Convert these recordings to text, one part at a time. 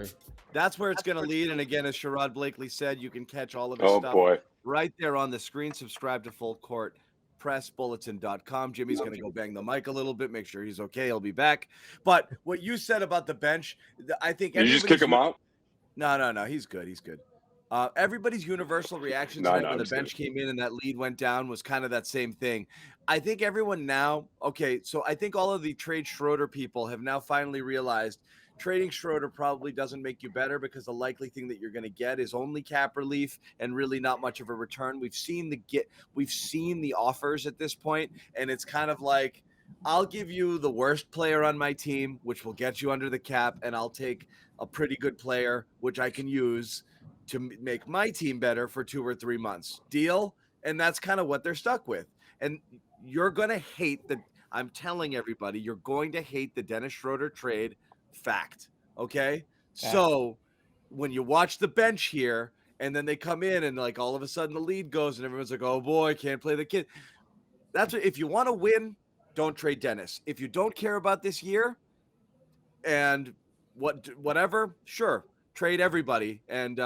Exactly. That's where it's going to lead. And again, as Sherrod Blakely said, you can catch all of his Oh stuff boy. right there on the screen. Subscribe to Full Court Pressbulletin.com. Jimmy's going to go bang the mic a little bit, make sure he's okay. He'll be back. But what you said about the bench, I think Did you just kick him out? No. He's good. He's good. Everybody's universal reaction tonight when the bench came in and that lead went down was kind of that same thing. I think everyone now, okay, so I think all of the trade Schroeder people have now finally realized trading Schroeder probably doesn't make you better because the likely thing that you're going to get is only cap relief and really not much of a return. We've seen the offers at this point, and it's kind of like, I'll give you the worst player on my team, which will get you under the cap, and I'll take a pretty good player, which I can use to make my team better for 2 or 3 months. Deal? And that's kind of what they're stuck with. And you're going to hate I'm telling everybody, you're going to hate the Dennis Schroeder trade fact. Okay? So when you watch the bench here and then they come in and like all of a sudden the lead goes and everyone's like, oh boy, can't play the kid. That's what, if you want to win, don't trade Dennis. If you don't care about this year and whatever, sure, trade everybody and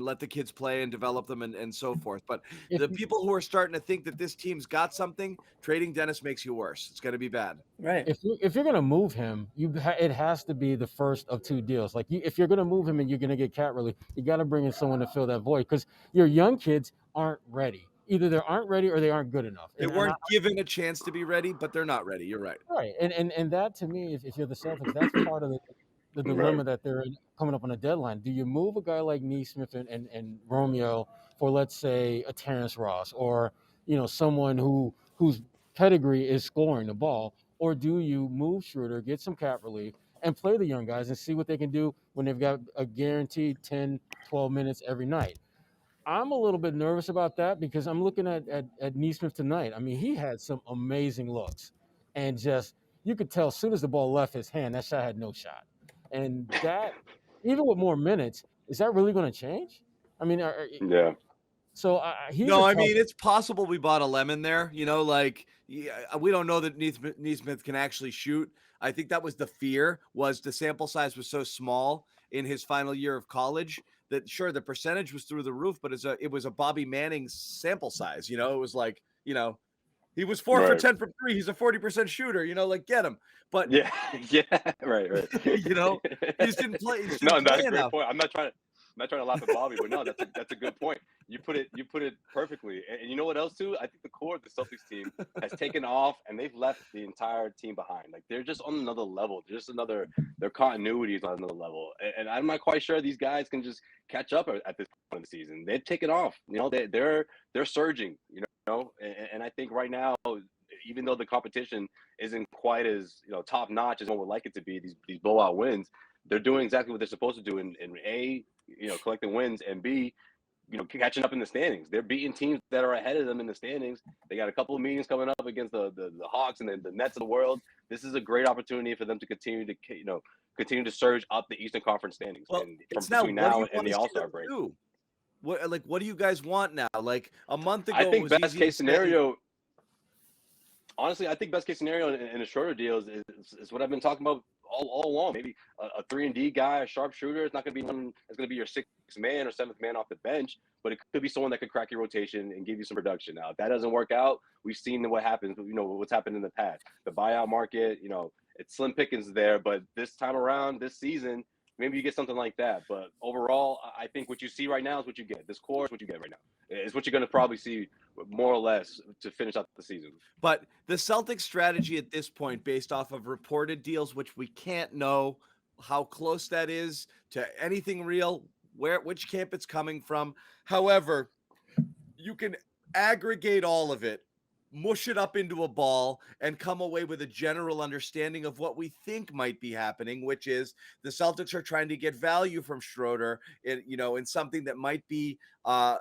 let the kids play and develop them and so forth. But the people who are starting to think that this team's got something, trading Dennis makes you worse. It's going to be bad. Right. If you're going to move him, it has to be the first of 2 deals. Like if you're going to move him and you're going to get cap relief, you got to bring in someone to fill that void because your young kids aren't ready. Either they aren't ready or they aren't good enough. They weren't given a chance to be ready, but they're not ready. You're right. Right. And that to me, if you're the Celtics, that's part of the dilemma that they're coming up on a deadline. Do you move a guy like Nesmith and Romeo for, let's say, a Terrence Ross or, someone whose pedigree is scoring the ball? Or do you move Schroeder, get some cap relief, and play the young guys and see what they can do when they've got a guaranteed 10, 12 minutes every night? I'm a little bit nervous about that because I'm looking at Nesmith tonight. I mean, he had some amazing looks. And just, you could tell as soon as the ball left his hand, that shot had no shot. And that, even with more minutes, is that really going to change? I mean, yeah. So it's possible we bought a lemon there. We don't know that Nesmith can actually shoot. I think that was the fear, was the sample size was so small in his final year of college that sure the percentage was through the roof, but it was a Bobby Manning sample size. It was like, he was 4 for 10 from 3. He's a 40% shooter, get him. But yeah, right. he just didn't play. No, that's a great point. I'm not trying to laugh at Bobby, but no, that's a good point. You put it perfectly. And you know what else too? I think the core of the Celtics team has taken off, and they've left the entire team behind. Like they're just on another level. Their continuity is on another level. And I'm not quite sure these guys can just catch up at this point of the season. They've taken off. They're surging. And I think right now, even though the competition isn't quite as top notch as one would like it to be, these blowout wins, they're doing exactly what they're supposed to do in A, collecting wins, and B, catching up in the standings. They're beating teams that are ahead of them in the standings. They got a couple of meetings coming up against the Hawks and the Nets of the world. This is a great opportunity for them to continue to surge up the Eastern Conference standings. Well, and between now and the All-Star break. What do you guys want now? Like a month ago, I think best case scenario. Honestly, I think best case scenario in a Schroeder deal is what I've been talking about all along. Maybe a 3-and-D guy, a sharp shooter. It's not going to be one that's going to be your 6th man or 7th man off the bench, but it could be someone that could crack your rotation and give you some production. Now, if that doesn't work out, we've seen what happens. What's happened in the past. The buyout market, it's slim pickings there, but this time around, this season, maybe you get something like that. But overall, I think what you see right now is what you get. This core is what you get right now. It's what you're going to probably see more or less to finish out the season. But the Celtics strategy at this point, based off of reported deals, which we can't know how close that is to anything real, which camp it's coming from. However, you can aggregate all of it, mush it up into a ball, and come away with a general understanding of what we think might be happening, which is the Celtics are trying to get value from Schroeder in something that might be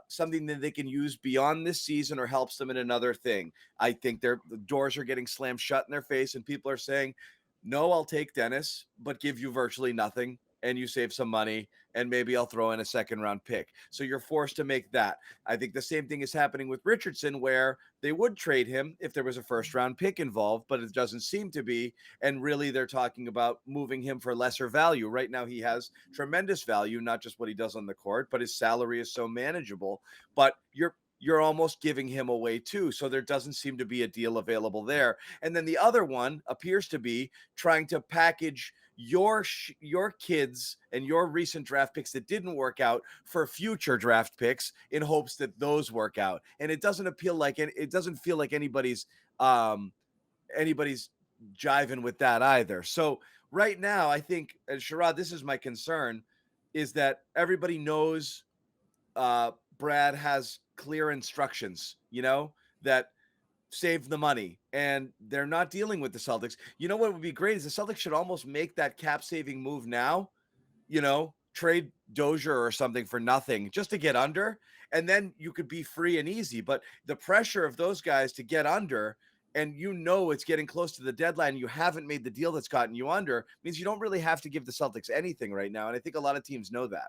something that they can use beyond this season or helps them in another thing. I think the doors are getting slammed shut in their face, and people are saying, no, I'll take Dennis, but give you virtually nothing. and you save some money, and maybe I'll throw in a second-round pick. So you're forced to make that. I think the same thing is happening with Richardson, where they would trade him if there was a first-round pick involved, but it doesn't seem to be. And really, they're talking about moving him for lesser value. Right now, he has tremendous value, not just what he does on the court, but his salary is so manageable. But you're almost giving him away too. So there doesn't seem to be a deal available there. And then the other one appears to be trying to package your kids and your recent draft picks that didn't work out for future draft picks in hopes that those work out. And it doesn't feel like anybody's jiving with that either. So right now, I think, and Sherrod, this is my concern, is that everybody knows Brad has clear instructions, that save the money, and they're not dealing with the Celtics. You know what would be great is the Celtics should almost make that cap saving move now, trade Dozier or something for nothing just to get under, and then you could be free and easy. But the pressure of those guys to get under, and it's getting close to the deadline, you haven't made the deal that's gotten you under, means you don't really have to give the Celtics anything right now. And I think a lot of teams know that.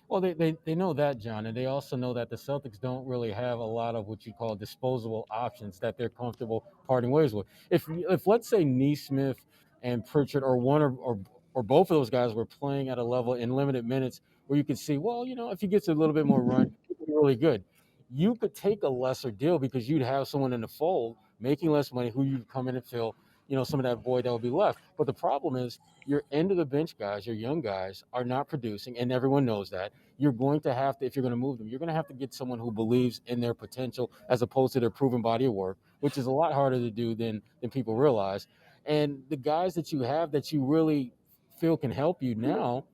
Well, they know that, John, and they also know that the Celtics don't really have a lot of what you call disposable options that they're comfortable parting ways with. If let's say Nesmith and Pritchard or one or both of those guys were playing at a level in limited minutes where you could see, well, if he gets a little bit more run, he could be really good. You could take a lesser deal because you'd have someone in the fold making less money who you'd come in and fill, some of that void that would be left. But the problem is your end of the bench guys, your young guys are not producing, and everyone knows that. You're going to have to, if you're going to move them, you're going to have to get someone who believes in their potential as opposed to their proven body of work, which is a lot harder to do than people realize. And the guys that you have that you really feel can help you now,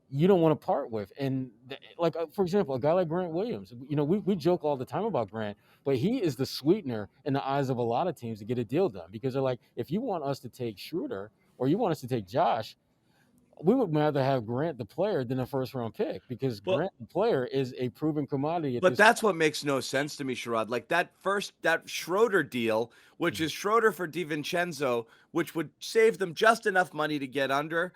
you don't want to part with. And for example, a guy like Grant Williams, we joke all the time about Grant, but he is the sweetener in the eyes of a lot of teams to get a deal done, because they're like, if you want us to take Schroeder or you want us to take Josh, we would rather have Grant the player than a first round pick, because Grant the player is a proven commodity. But that's what makes no sense to me, Sherrod. Like that Schroeder deal, which is Schroeder for DiVincenzo, which would save them just enough money to get under.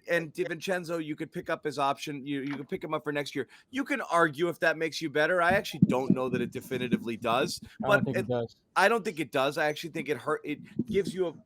And DiVincenzo, you could pick up his option. You could pick him up for next year. You can argue if that makes you better. I actually don't know that it definitively does. I don't think it does. I don't think it does. I actually think it gives you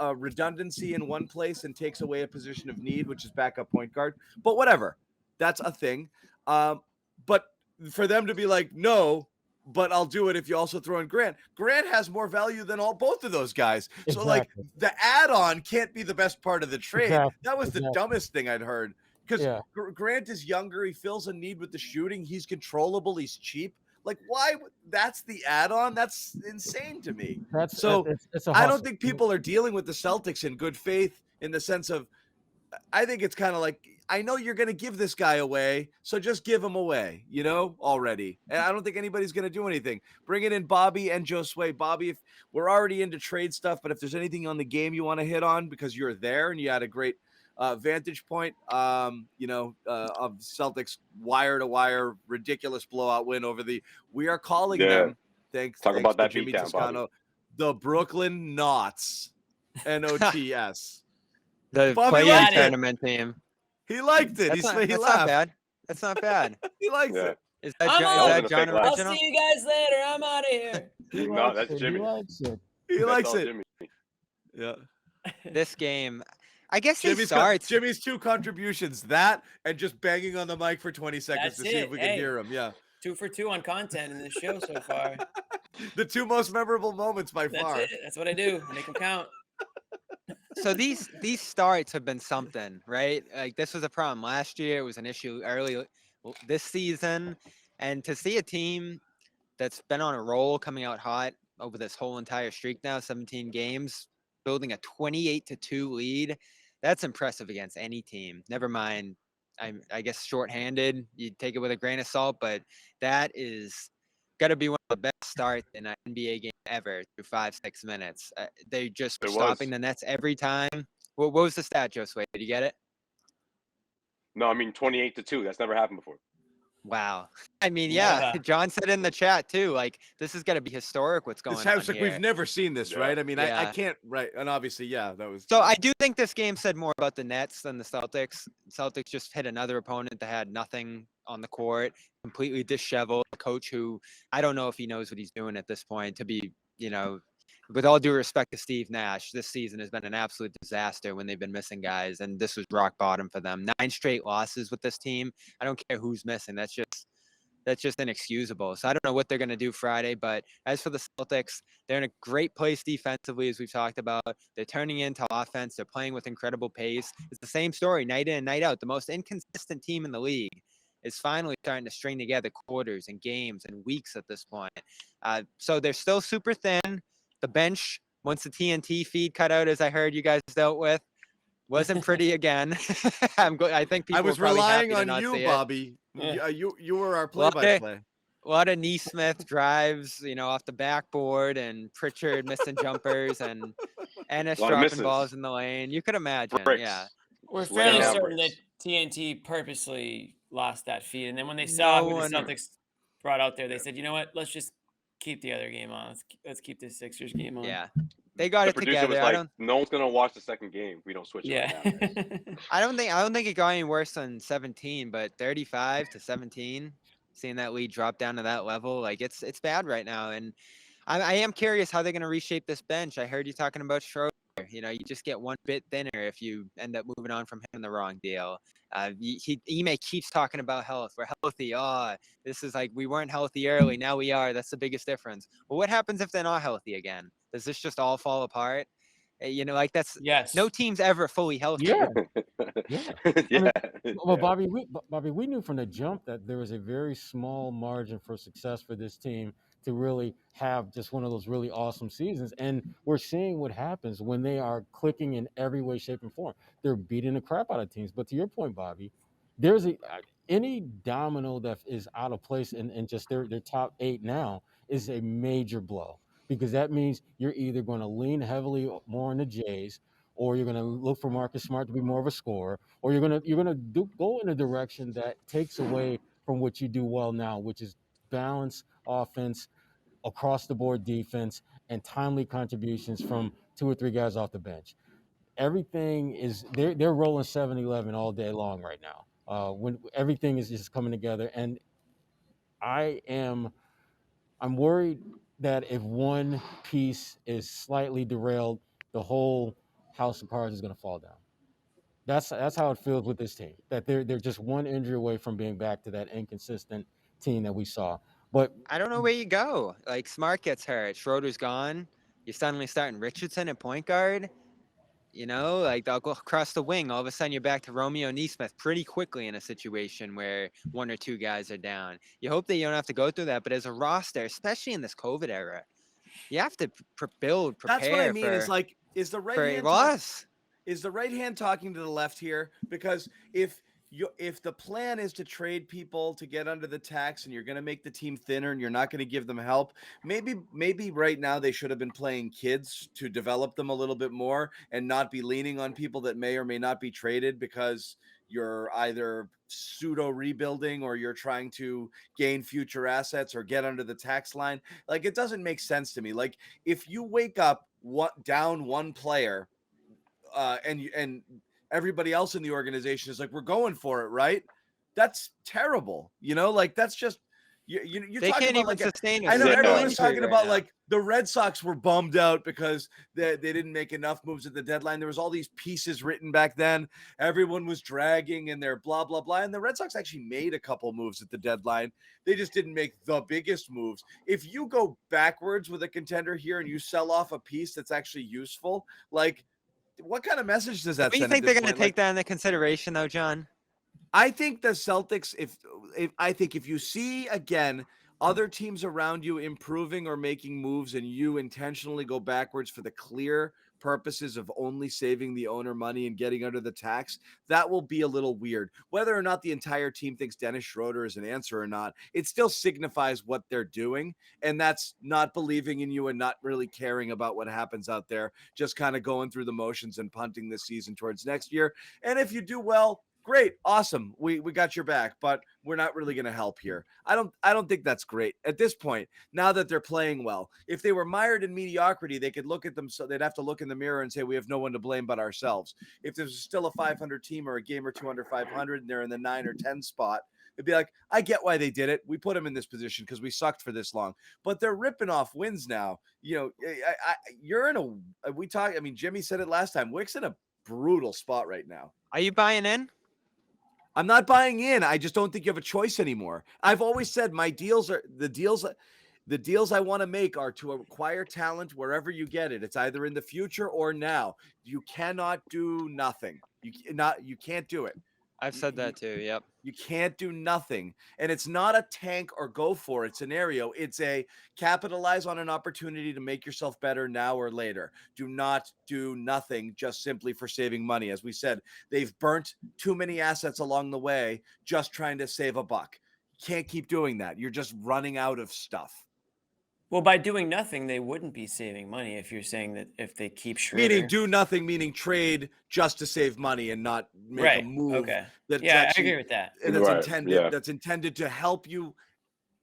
a redundancy in one place and takes away a position of need, which is backup point guard. But whatever, that's a thing. But for them to be like, no, but I'll do it if you also throw in Grant. Grant has more value than both of those guys. Exactly. So like the add-on can't be the best part of the trade. Exactly. That was the dumbest thing I'd heard, because Grant is younger. He fills a need with the shooting. He's controllable. He's cheap. Like, why? That's the add-on. That's insane to me. I don't think people are dealing with the Celtics in good faith, in the sense of, I think it's kind of like, I know you're going to give this guy away, so just give him away, already. And I don't think anybody's going to do anything. Bring it in Bobby and Josue. Bobby, if we're already into trade stuff, but if there's anything on the game you want to hit on because you're there and you had a great vantage point, of Celtics wire-to-wire ridiculous blowout win over we are calling them, thanks about to that Jimmy beatdown, Toscano, the Brooklyn Knots, Knots. The play-in tournament team. He liked it. He laughed. Not bad. That's not bad. He likes it. Is that John original? I'll see you guys later. I'm out of here. No, that's Jimmy. He likes it. Jimmy. Yeah. This game, I guess Jimmy's two contributions, that and just banging on the mic for 20 seconds to see if we can hear him. Yeah. 2 for 2 on content in this show so far. The two most memorable moments by far. That's it. That's what I do. Make them count. So these starts have been something, right? Like, this was a problem last year. It was an issue early this season. And to see a team that's been on a roll, coming out hot over this whole entire streak now, 17 games, building a 28-2 lead, that's impressive against any team. Never mind, I guess shorthanded, you take it with a grain of salt, but that is got to be one of the best starts in an NBA game ever through 5-6 minutes. They just stopping the Nets every time. What was the stat, Josue? Did you get it? No, I mean 28-2. That's never happened before. Wow. I mean, yeah, Never. John said in the chat too, like this is gonna be historic what's This going sounds on like here. we've never seen this, Yeah. right? I mean, I Yeah. can't, right? And obviously, yeah, that was. So I do think this game said more about the Nets than the Celtics. Celtics just hit another opponent that had nothing on the court, completely disheveled. A coach who I don't know if he knows what he's doing at this point. To be, with all due respect to Steve Nash, this season has been an absolute disaster when they've been missing guys, and this was rock bottom for them. 9 straight losses with this team. I don't care who's missing. That's just inexcusable. So I don't know what they're going to do Friday. But as for the Celtics, they're in a great place defensively, as we've talked about. They're turning into offense. They're playing with incredible pace. It's the same story night in and night out. The most inconsistent team in the league is finally starting to string together quarters and games and weeks at this point. So they're still super thin. The bench, once the TNT feed cut out, as I heard you guys dealt with, wasn't pretty again. I think people I was were probably relying happy to on not you, see it. Bobby. Yeah. You were our Well, play-by-play. A lot of Nesmith drives, off the backboard, and Pritchard missing jumpers, and Ennis lot of dropping misses. balls in the lane. You could imagine, Bricks. yeah. We're Just laying fairly down certain that bricks. TNT purposely lost that feed, and then when they saw No who one- the Celtics brought out there, they said, "You know what? Let's just keep the other game on. Let's keep this Sixers game on." Yeah, they got The it producer together. was I like, don't, no one's gonna watch the second game if we don't switch it Yeah. right now, guys. I don't think it got any worse than 17, but 35-17, seeing that lead drop down to that level, like it's bad right now. And I am curious how they're going to reshape this bench. I heard you talking about Schroeder. You just get one bit thinner if you end up moving on from him in the wrong deal. Ime keeps talking about health. We're healthy. Oh, this is like we weren't healthy early. Now we are. That's the biggest difference. Well, what happens if they're not healthy again? Does this just all fall apart? Like that's Yes. no team's ever fully healthy. Yeah, yeah. Yeah. Well, Yeah. Bobby, we knew from the jump that there was a very small margin for success for this team to really have just one of those really awesome seasons. And we're seeing what happens when they are clicking in every way, shape, and form. They're beating the crap out of teams. But to your point, Bobby, there's any domino that is out of place in just their top 8 now is a major blow, because that means you're either going to lean heavily more on the Jays, or you're going to look for Marcus Smart to be more of a scorer, or you're going to go in a direction that takes away from what you do well now, which is balance offense, across the board defense, and timely contributions from 2 or 3 guys off the bench. Everything is they're rolling 7-11 all day long right now. When everything is just coming together, and I'm worried that if one piece is slightly derailed, the whole house of cards is going to fall down. That's how it feels with this team. That they're just one injury away from being back to that inconsistent team that we saw. But I don't know where you go. Like Smart gets hurt, Schroeder's gone. You're suddenly starting Richardson at point guard. Like they'll go across the wing. All of a sudden, you're back to Romeo Nesmith pretty quickly in a situation where 1 or 2 guys are down. You hope that you don't have to go through that, but as a roster, especially in this COVID era, you have to prepare. That's what I mean. Is like, is the right for a hand loss. is the right hand talking to the left here? Because if the plan is to trade people to get under the tax, and you're going to make the team thinner and you're not going to give them help, maybe right now they should have been playing kids to develop them a little bit more and not be leaning on people that may or may not be traded because you're either pseudo rebuilding or you're trying to gain future assets or get under the tax line. Like, it doesn't make sense to me. Like, if you wake up down one player, and everybody else in the organization is like, we're going for it, right? That's terrible. Like, that's just you're They talking can't about even like sustain a I know Yeah. everyone's streak talking right about now. like the Red Sox were bummed out because they didn't make enough moves at the deadline. There was all these pieces written back then. Everyone was dragging and they're blah, blah, blah. And the Red Sox actually made a couple moves at the deadline. They just didn't make the biggest moves. If you go backwards with a contender here and you sell off a piece that's actually useful, like, what kind of message does that Do you send? think they're going to Like, take that into consideration, though, John? I think the Celtics, if you see again other teams around you improving or making moves and you intentionally go backwards for the clear purposes of only saving the owner money and getting under the tax, that will be a little weird. Whether or not the entire team thinks Dennis Schroeder is an answer or not, it still signifies what they're doing. And that's not believing in you and not really caring about what happens out there, just kind of going through the motions and punting this season towards next year. And if you do well, great, awesome. We got your back, but we're not really going to help here. I don't think that's great at this point. Now that they're playing well, if they were mired in mediocrity, they could look at them. So they'd have to look in the mirror and say, we have no one to blame but ourselves. If there's still a 500 team or a game or two under 500 and they're in the 9 or 10 spot, it'd be like, I get why they did it. We put them in this position because we sucked for this long, but they're ripping off wins now. You're in I mean, Jimmy said it last time. Wick's in a brutal spot right now. Are you buying in? I'm not buying in. I just don't think you have a choice anymore. I've always said my deals are the deals I want to make are to acquire talent wherever you get it. It's either in the future or now. You cannot do nothing. You can't do it. I've said that too. Yep. You can't do nothing. And it's not a tank or go for it scenario. It's a capitalize on an opportunity to make yourself better now or later. Do not do nothing just simply for saving money. As we said, they've burnt too many assets along the way just trying to save a buck. You can't keep doing that. You're just running out of stuff. Well, by doing nothing, they wouldn't be saving money if you're saying that if they keep Schroeder. Meaning do nothing, meaning trade just to save money and not make a move. Okay. That's Yeah, actually, I agree with that. That's intended to help you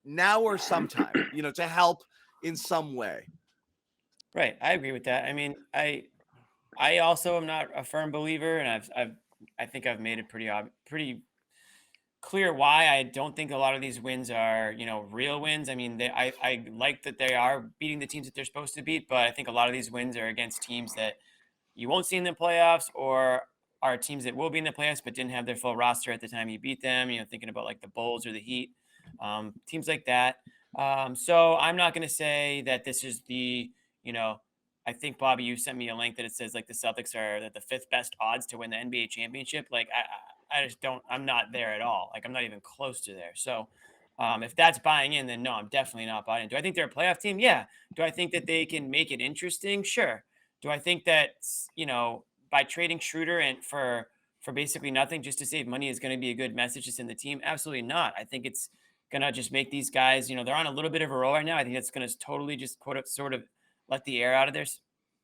now or sometime, to help in some way. Right. I agree with that. I mean, I also am not a firm believer, and I think I've made it pretty clear why I don't think a lot of these wins are, real wins. I mean, I like that they are beating the teams that they're supposed to beat, but I think a lot of these wins are against teams that you won't see in the playoffs, or are teams that will be in the playoffs but didn't have their full roster at the time you beat them. Thinking about like the Bulls or the Heat, teams like that. So I'm not going to say that this is the, I think, Bobby, you sent me a link that it says like the Celtics are the 5th best odds to win the NBA championship. Like I just don't, I'm not there at all. Like I'm not even close to there. So if that's buying in, then no, I'm definitely not buying in. Do I think they're a playoff team? Yeah. Do I think that they can make it interesting? Sure. Do I think that, by trading Schroeder and for basically nothing just to save money is going to be a good message to send the team? Absolutely not. I think it's going to just make these guys, they're on a little bit of a roll right now. I think that's going to totally just sort of let the air out of their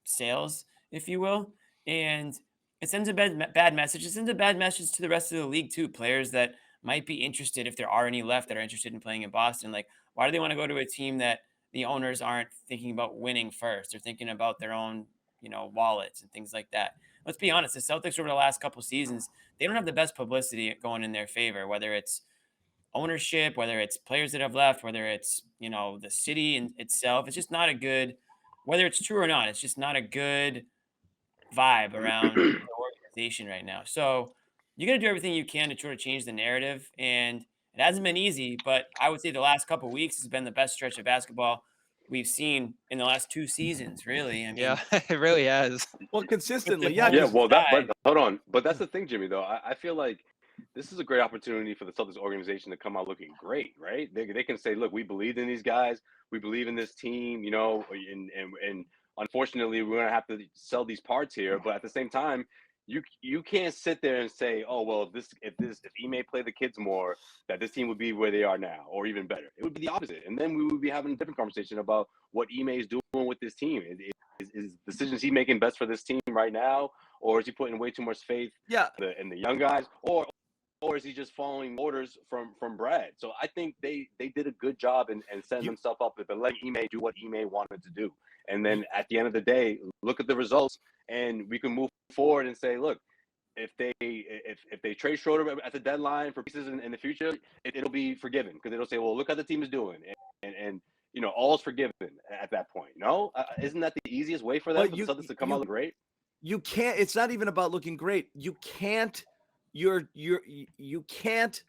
sails, if you will. And it sends a bad message. It sends a bad message to the rest of the league too. Players that might be interested, if there are any left that are interested in playing in Boston, like why do they want to go to a team that the owners aren't thinking about winning first? They're thinking about their own, wallets and things like that. Let's be honest. The Celtics over the last couple seasons, they don't have the best publicity going in their favor, whether it's ownership, whether it's players that have left, whether it's, the city in itself. It's just not a good, whether it's true or not, it's just not a good vibe around the organization right now. So you got to do everything you can to try to change the narrative. And it hasn't been easy, but I would say the last couple of weeks has been the best stretch of basketball we've seen in the last 2 seasons, really. I mean, yeah, it really has. Well, consistently, but hold on. But that's the thing, Jimmy, though. I feel like this is a great opportunity for the Celtics organization to come out looking great, right? They can say, look, we believed in these guys. We believe in this team, and unfortunately, we're going to have to sell these parts here. But at the same time, you can't sit there and say, oh, well, if Ime played the kids more, that this team would be where they are now, or even better. It would be the opposite. And then we would be having a different conversation about what Ime is doing with this team. Is decisions he making best for this team right now, or is he putting way too much faith in the young guys, or is he just following orders from Brad? So I think they did a good job and setting themselves up to let Ime do what Ime wanted to do. And then at the end of the day, look at the results, and we can move forward and say, look, if they trade Schroeder at the deadline for pieces in the future, it'll be forgiven, because it'll say, well, look how the team is doing, and all is forgiven at that point. No, isn't that the easiest way for them for the Celtics to come out great? You can't. It's not even about looking great. You can't. You can't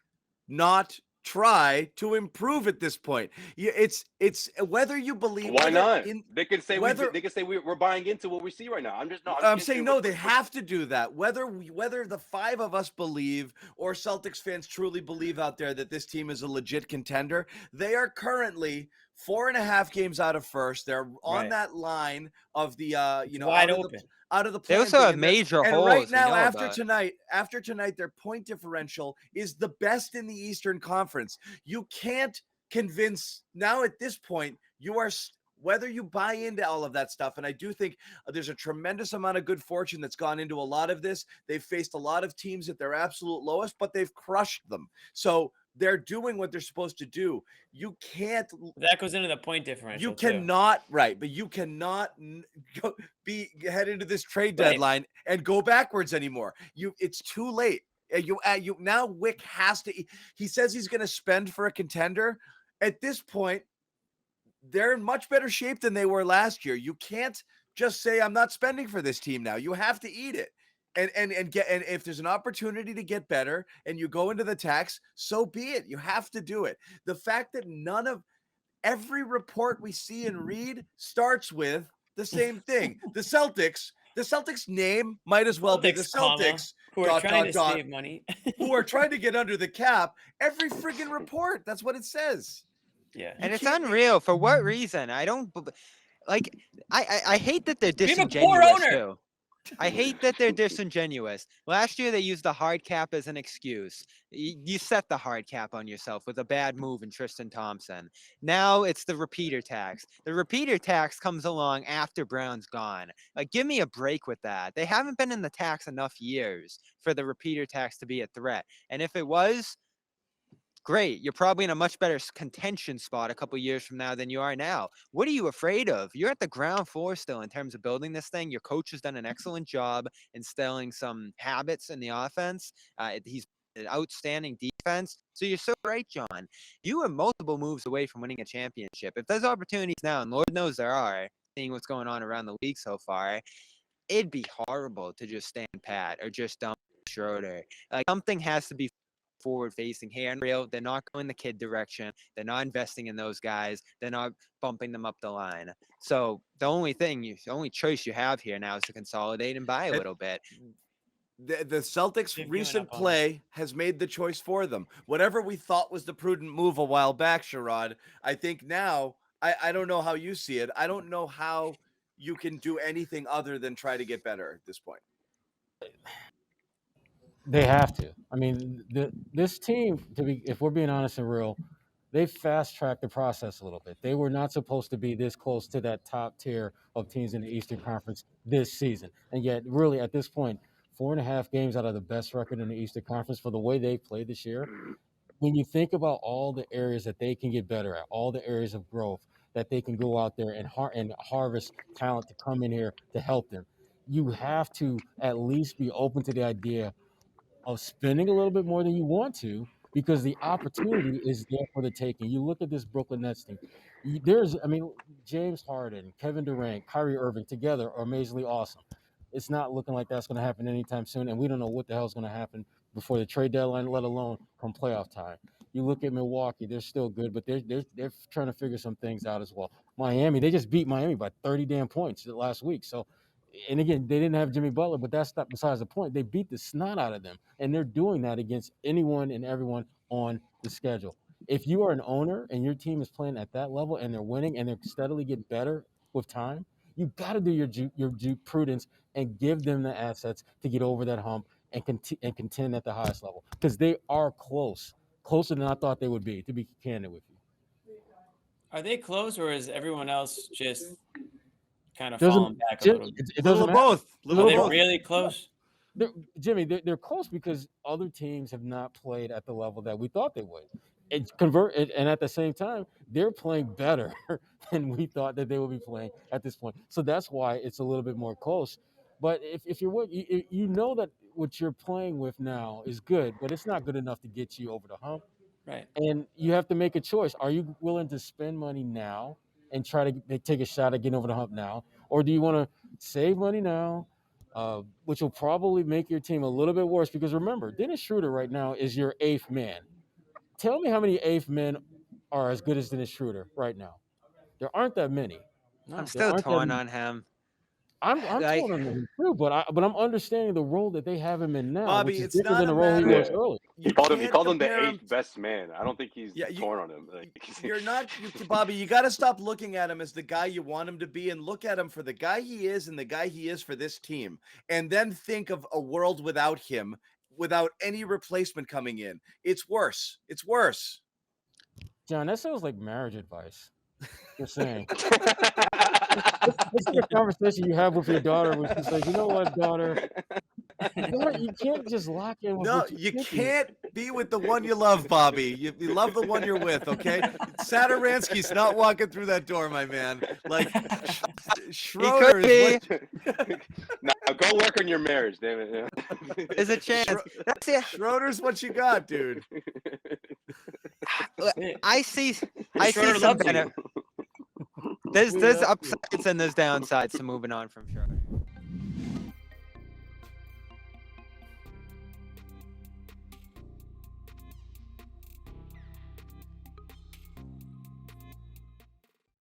not try to improve at this point. It's whether you believe. Why not? They can say we're buying into what we see right now. I'm saying no. They have to do that. Whether the 5 of us believe, or Celtics fans truly believe out there that this team is a legit contender, they are currently 4.5 games out of first. They're on that line of the wide open. Out of the they also have major holes. Right now, after tonight, their point differential is the best in the Eastern Conference. You can't convince now at this point. You are whether you buy into all of that stuff, and I do think there's a tremendous amount of good fortune that's gone into a lot of this. They've faced a lot of teams at their absolute lowest, but they've crushed them. So they're doing what they're supposed to do. You can't. That goes into the point differential. You cannot, right? But you cannot head into this trade deadline and go backwards anymore. It's too late. You now Wick has to. He says he's going to spend for a contender. At this point, they're in much better shape than they were last year. You can't just say I'm not spending for this team now. You have to eat it. And if there's an opportunity to get better and you go into the tax, so be it. You have to do it. The fact that every report we see and read starts with the same thing. The Celtics name might as well be the Celtics, who are trying to save money, who are trying to get under the cap. Every friggin' report, that's what it says. Yeah, and it's unreal. For what reason? I don't like. I hate that they're disingenuous too. I hate that they're disingenuous. Last year, they used the hard cap as an excuse. You set the hard cap on yourself with a bad move in Tristan Thompson. Now it's the repeater tax. The repeater tax comes along after Brown's gone. Like, give me a break with that. They haven't been in the tax enough years for the repeater tax to be a threat. And if it was, great. You're probably in a much better contention spot a couple years from now than you are now. What are you afraid of? You're at the ground floor still in terms of building this thing. Your coach has done an excellent job instilling some habits in the offense. He's an outstanding defense. So you're so right, John. You are multiple moves away from winning a championship. If there's opportunities now, and Lord knows there are, seeing what's going on around the league so far, it'd be horrible to just stand pat or just dump Schroeder. Like, something has to be forward facing here. And real, they're not going the kid direction. They're not investing in those guys. They're not bumping them up the line. So the only choice you have here now is to consolidate and buy a little bit. The Celtics' recent play has made the choice for them. Whatever we thought was the prudent move a while back, Sherrod, I think now, I don't know how you see it. I don't know how you can do anything other than try to get better at this point. They have to. I mean, this team, if we're being honest and real, they fast-tracked the process a little bit. They were not supposed to be this close to that top tier of teams in the Eastern Conference this season. And yet, really, at this point, 4.5 games out of the best record in the Eastern Conference for the way they played this year. When you think about all the areas that they can get better at, all the areas of growth that they can go out there and harvest talent to come in here to help them, you have to at least be open to the idea of spending a little bit more than you want to, because the opportunity is there for the taking. You look at this Brooklyn Nets team. James Harden, Kevin Durant, Kyrie Irving together are amazingly awesome. It's not looking like that's going to happen anytime soon, and we don't know what the hell is going to happen before the trade deadline, let alone come playoff time. You look at Milwaukee; they're still good, but they're trying to figure some things out as well. Miami, they just beat Miami by 30 damn points last week. So, and again, they didn't have Jimmy Butler, but that's not besides the point. They beat the snot out of them, and they're doing that against anyone and everyone on the schedule. If you are an owner and your team is playing at that level and they're winning and they're steadily getting better with time, you got to do your due prudence and give them the assets to get over that hump and contend at the highest level, because they are closer than I thought they would be, to be candid with you. Are they close, or is everyone else just kind of falling back a little bit? It doesn't matter. Both. Are they really close? They're close because other teams have not played at the level that we thought they would. And at the same time, they're playing better than we thought that they would be playing at this point. So that's why it's a little bit more close. But if you're you know that what you're playing with now is good, but it's not good enough to get you over the hump. Right. And you have to make a choice. Are you willing to spend money now and try to take a shot at getting over the hump now? Or do you want to save money now, which will probably make your team a little bit worse? Because remember, Dennis Schroeder right now is your eighth man. Tell me how many eighth men are as good as Dennis Schroeder right now. There aren't that many. No, I'm still torn on him. I'm torn on him too, but I'm understanding the role that they have him in now, Bobby, which is it's different not than the a role he matter- was earlier. He called him the eighth best man. I don't think he's torn on him. You're not, Bobby. You got to stop looking at him as the guy you want him to be, and look at him for the guy he is and the guy he is for this team, and then think of a world without him, without any replacement coming in. It's worse. It's worse. John, that sounds like marriage advice. Just saying. It's like a conversation you have with your daughter when she says, "You know what, daughter? You can't just lock in with No, what you thinking." can't be with the one you love, Bobby. You love the one you're with, okay? Saturansky's not walking through that door, my man. Like, Schroeder is what. Now go work on your marriage, damn it. There's a chance. That's it. Schroeder's what you got, dude. I see Schroeder some loves you. benefit. There's upsides and there's downsides to moving on from Schroeder.